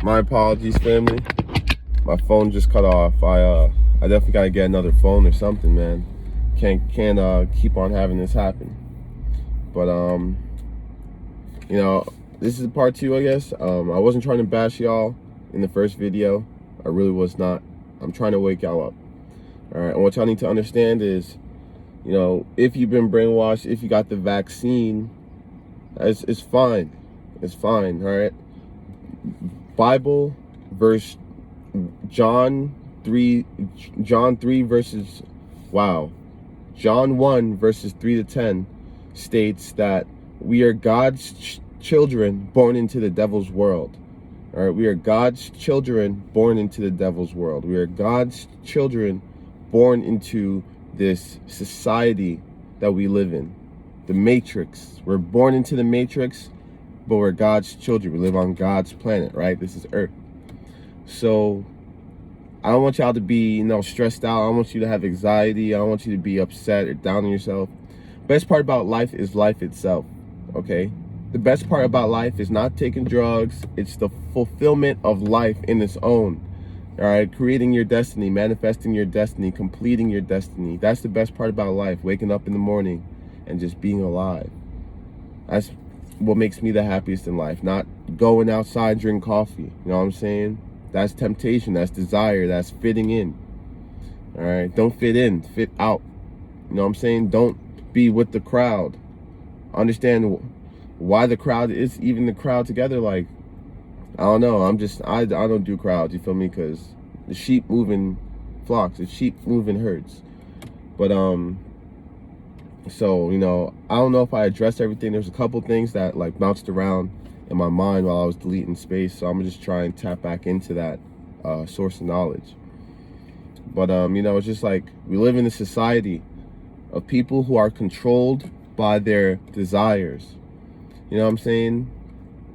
My apologies, family. My phone just cut off. I definitely gotta get another phone or something, man. Can't keep on having this happen. But this is part 2, I guess. I wasn't trying to bash y'all in the first video. I really was not. I'm trying to wake y'all up. All right. And what y'all need to understand is, if you've been brainwashed, if you got the vaccine, it's fine. It's fine. All right. Bible verse John 3 verses John 1 verses 3 to 10 states that we are God's children born into the devil's world. All right, we are God's children born into the devil's world. We are God's children born into this society that we live in, the matrix. We're born into the matrix, but we're God's children. We live on God's planet, right? This is Earth. So I don't want y'all to be, stressed out. I don't want you to have anxiety. I don't want you to be upset or down on yourself. Best part about life is life itself, okay? The best part about life is not taking drugs. It's the fulfillment of life in its own, all right? Creating your destiny, manifesting your destiny, completing your destiny. That's the best part about life, waking up in the morning and just being alive. That's what makes me the happiest in life, not going outside and drinking coffee. You know what I'm saying? That's temptation, that's desire, that's fitting in. All right, don't fit in, fit out. You know what I'm saying? Don't be with the crowd. Understand why the crowd is even the crowd together. Like, I don't know. I don't do crowds, you feel me? Because the sheep move in flocks, the sheep move in herds. But so, I don't know if I addressed everything. There's a couple things that like bounced around in my mind while I was deleting space. So I'm gonna just try and tap back into that source of knowledge. But, it's just like we live in a society of people who are controlled by their desires. You know what I'm saying?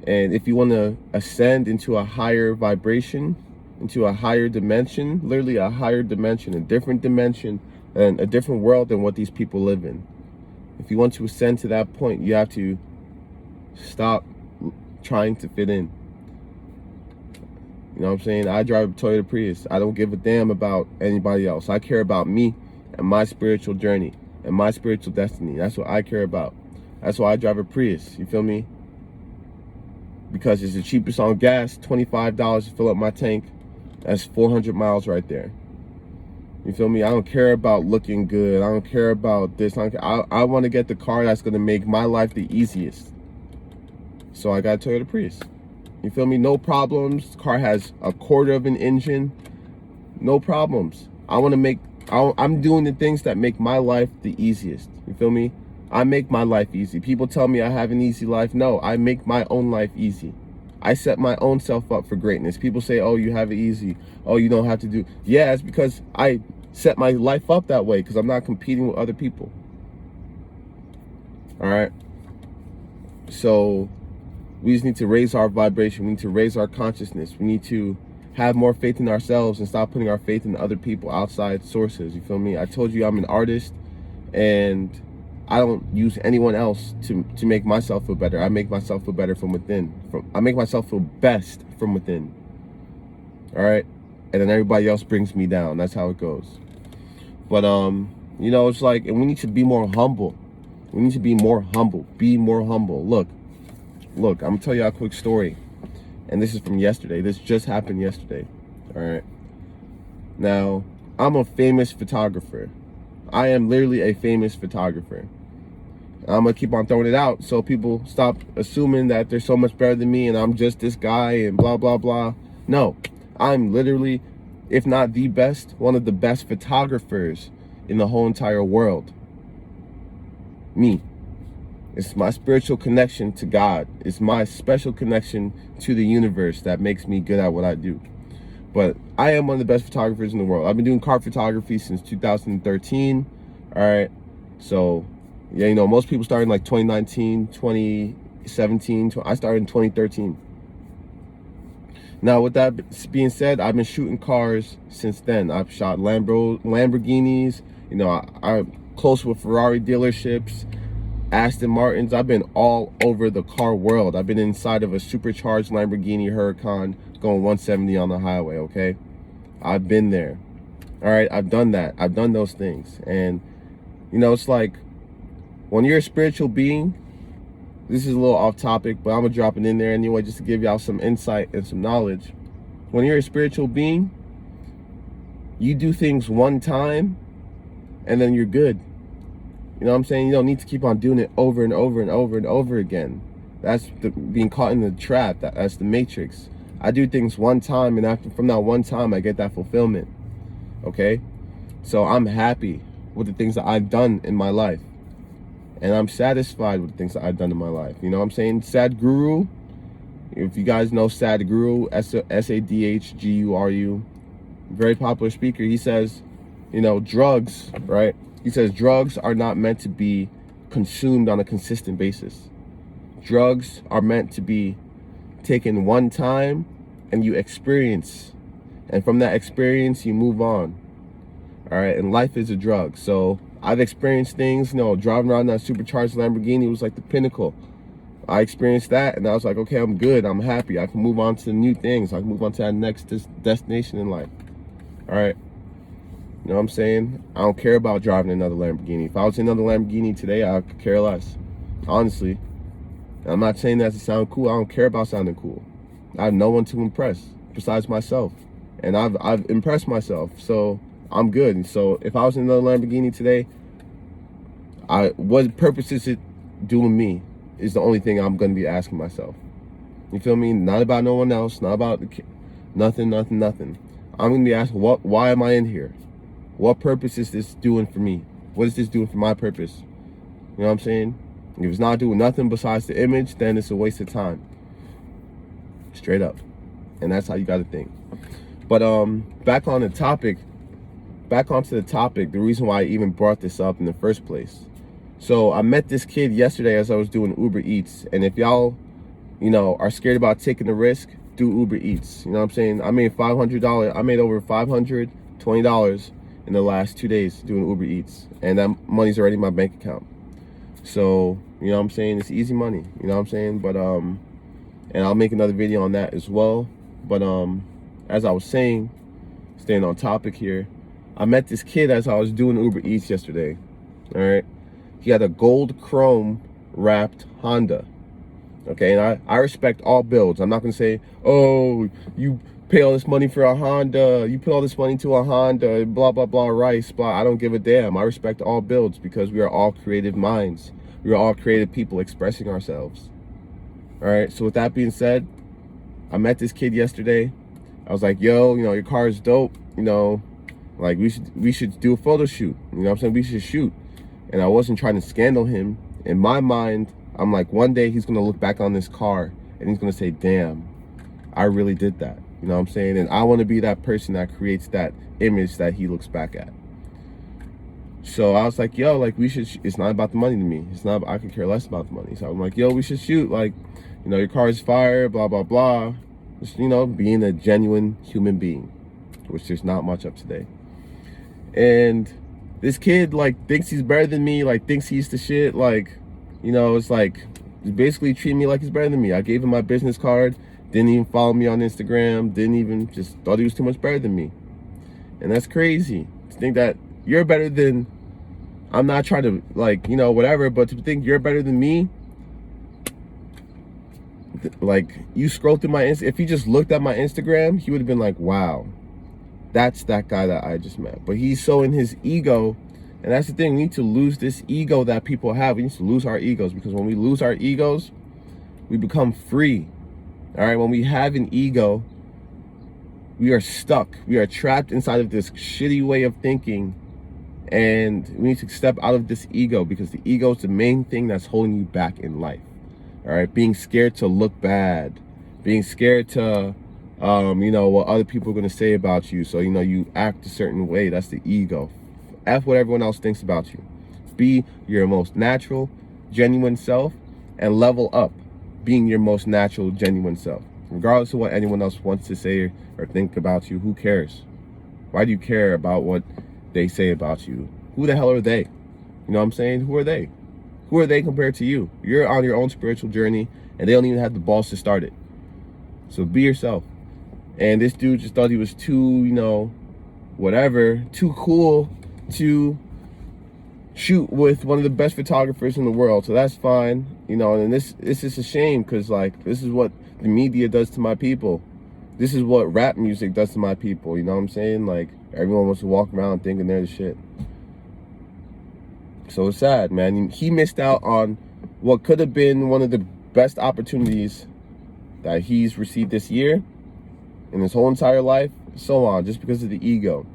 And if you want to ascend into a higher vibration, into a higher dimension, literally a higher dimension, a different dimension, and a different world than what these people live in. If you want to ascend to that point, you have to stop trying to fit in. You know what I'm saying? I drive a Toyota Prius. I don't give a damn about anybody else. I care about me and my spiritual journey and my spiritual destiny. That's what I care about. That's why I drive a Prius. You feel me? Because it's the cheapest on gas, $25 to fill up my tank. That's 400 miles right there. You feel me? I don't care about looking good. I don't care about this. I want to get the car that's going to make my life the easiest. So I got a Toyota Prius. You feel me? No problems. Car has a quarter of an engine. No problems. I'm doing the things that make my life the easiest. You feel me? I make my life easy. People tell me I have an easy life. No, I make my own life easy. I set my own self up for greatness. People say, oh, you have it easy. Oh, you don't have to do. Yeah, it's because I set my life up that way because I'm not competing with other people. All right. So we just need to raise our vibration. We need to raise our consciousness. We need to have more faith in ourselves and stop putting our faith in other people, outside sources. You feel me? I told you I'm an artist and I don't use anyone else to make myself feel better. I make myself feel better from within. I make myself feel best from within. All right? And then everybody else brings me down. That's how it goes. But, it's like, and we need to be more humble. We need to be more humble. Be more humble. Look, I'm going to tell you a quick story. And this is from yesterday. This just happened yesterday. All right? Now, I'm a famous photographer. I am literally a famous photographer. I'm going to keep on throwing it out so people stop assuming that they're so much better than me and I'm just this guy and blah, blah, blah. No, I'm literally, if not the best, one of the best photographers in the whole entire world. Me. It's my spiritual connection to God. It's my special connection to the universe that makes me good at what I do. But I am one of the best photographers in the world. I've been doing car photography since 2013. All right. So, yeah, most people started in like 2019, 2017. I started in 2013. Now, with that being said, I've been shooting cars since then. I've shot Lamborghinis. I'm close with Ferrari dealerships. Aston Martins. I've been all over the car world. I've been inside of a supercharged Lamborghini Huracan going 170 on the highway, okay? I've been there. All right, I've done that. I've done those things. And, you know, it's like when you're a spiritual being, this is a little off topic, but I'm going to drop it in there anyway just to give y'all some insight and some knowledge. When you're a spiritual being, you do things one time and then you're good. You know what I'm saying? You don't need to keep on doing it over and over and over and over again. That's being caught in the trap. That's the matrix. I do things one time, and from that one time, I get that fulfillment. Okay? So I'm happy with the things that I've done in my life. And I'm satisfied with the things that I've done in my life. You know what I'm saying? Sadhguru, if you guys know Sadhguru, Sadhguru, very popular speaker, he says, you know, drugs, right? He says drugs are not meant to be consumed on a consistent basis. Drugs are meant to be taken one time and you experience. And from that experience, you move on. All right, and life is a drug. So I've experienced things, you know, driving around that supercharged Lamborghini was like the pinnacle. I experienced that and I was like, okay, I'm good. I'm happy. I can move on to new things. I can move on to that next destination in life. All right. You know what I'm saying? I don't care about driving another Lamborghini. If I was in another Lamborghini today, I could care less. Honestly. I'm not saying that to sound cool. I don't care about sounding cool. I have no one to impress besides myself. And I've impressed myself. So I'm good. And so if I was in another Lamborghini today, what purpose is it doing me is the only thing I'm going to be asking myself. You feel me? Not about no one else. Not about nothing. I'm going to be asking, why am I in here? What purpose is this doing for me? What is this doing for my purpose? You know what I'm saying? If it's not doing nothing besides the image, then it's a waste of time. Straight up. And that's how you got to think. But back onto the topic, the reason why I even brought this up in the first place. So I met this kid yesterday as I was doing Uber Eats. And if y'all, you know, are scared about taking the risk, do Uber Eats. You know what I'm saying? I made $500. I made over $520 in the last 2 days doing Uber Eats. And that money's already in my bank account. So, you know what I'm saying? It's easy money. You know what I'm saying? But, and I'll make another video on that as well. But, as I was saying, staying on topic here, I met this kid as I was doing Uber Eats yesterday. All right. He had a gold chrome wrapped Honda. Okay. And I respect all builds. I'm not going to say, oh, you pay all this money for a Honda, you put all this money to a Honda, blah, blah, blah, rice, blah. I don't give a damn. I respect all builds because we are all creative minds. We are all creative people expressing ourselves. All right. So with that being said, I met this kid yesterday. I was like, yo, you know, your car is dope. You know, like we should do a photo shoot. You know what I'm saying? We should shoot. And I wasn't trying to scandal him. In my mind, I'm like, one day he's going to look back on this car and he's going to say, damn, I really did that. You know what I'm saying? And I want to be that person that creates that image that he looks back at. So I was like, yo, like we should, it's not about the money to me. It's not, I could care less about the money. So I'm like, yo, we should shoot. Like, you know, your car is fire, blah, blah, blah. Just, you know, being a genuine human being, which there's not much of today. And this kid, like, thinks he's better than me, like, thinks he's the shit. Like, you know, it's like, he's basically treating me like he's better than me. I gave him my business card. Didn't even follow me on Instagram. Didn't even, just thought he was too much better than me. And that's crazy. To think that you're better than, I'm not trying to, like, you know, whatever, but to think you're better than me, like, you scroll through my if he just looked at my Instagram, he would have been like, wow, that's that guy that I just met. But he's so in his ego. And that's the thing. We need to lose this ego that people have. We need to lose our egos, because when we lose our egos, we become free. All right, when we have an ego, we are stuck. We are trapped inside of this shitty way of thinking. And we need to step out of this ego, because the ego is the main thing that's holding you back in life. All right, being scared to look bad, being scared to, you know, what other people are going to say about you. So, you know, you act a certain way. That's the ego. F what everyone else thinks about you. Be your most natural, genuine self, and level up being your most natural, genuine self. Regardless of what anyone else wants to say or think about you, who cares? Why do you care about what they say about you? Who the hell are they? You know what I'm saying? Who are they? Who are they compared to you? You're on your own spiritual journey, and they don't even have the balls to start it. So be yourself. And this dude just thought he was too, you know, whatever, too cool to shoot with one of the best photographers in the world. So that's fine, you know. And this is a shame, because like, this is what the media does to my people. This is what rap music does to my people, you know what I'm saying? Like, everyone wants to walk around thinking they're the shit. So it's sad, man. He missed out on what could have been one of the best opportunities that he's received this year, in his whole entire life, so on, just because of the ego.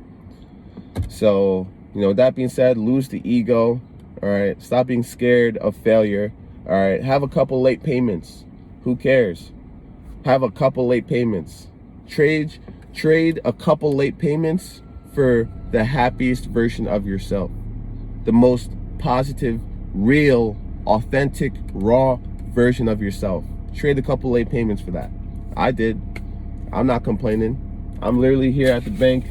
So, you know, with that being said, lose the ego, all right? Stop being scared of failure, all right? Have a couple late payments. Who cares? Have a couple late payments. Trade a couple late payments for the happiest version of yourself. The most positive, real, authentic, raw version of yourself. Trade a couple late payments for that. I did. I'm not complaining. I'm literally here at the bank.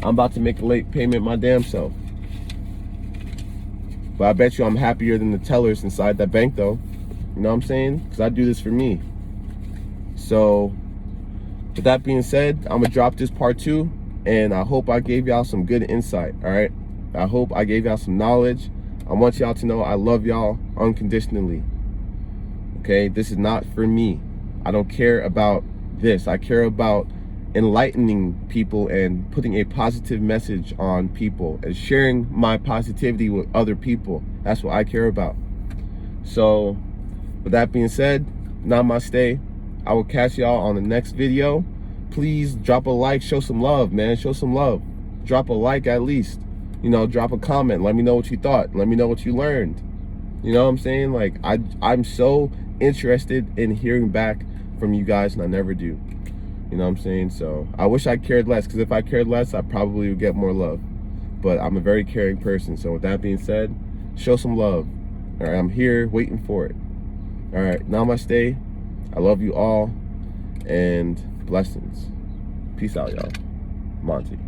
I'm about to make a late payment my damn self. But I bet you I'm happier than the tellers inside that bank, though. You know what I'm saying? Because I do this for me. So, with that being said, I'm going to drop this part 2. And I hope I gave y'all some good insight, all right? I hope I gave y'all some knowledge. I want y'all to know I love y'all unconditionally. Okay? This is not for me. I don't care about this. I care about enlightening people and putting a positive message on people and sharing my positivity with other people. That's what I care about. So, with that being said, namaste. I will catch y'all on the next video. Please drop a like, show some love, man. Show some love. Drop a like at least. You know, drop a comment. Let me know what you thought. Let me know what you learned. You know what I'm saying? Like, I'm so interested in hearing back from you guys, and I never do. You know what I'm saying? So I wish I cared less, because if I cared less, I probably would get more love. But I'm a very caring person. So with that being said, show some love. All right, I'm here waiting for it. All right, namaste. I love you all, and blessings. Peace out, y'all. Monty.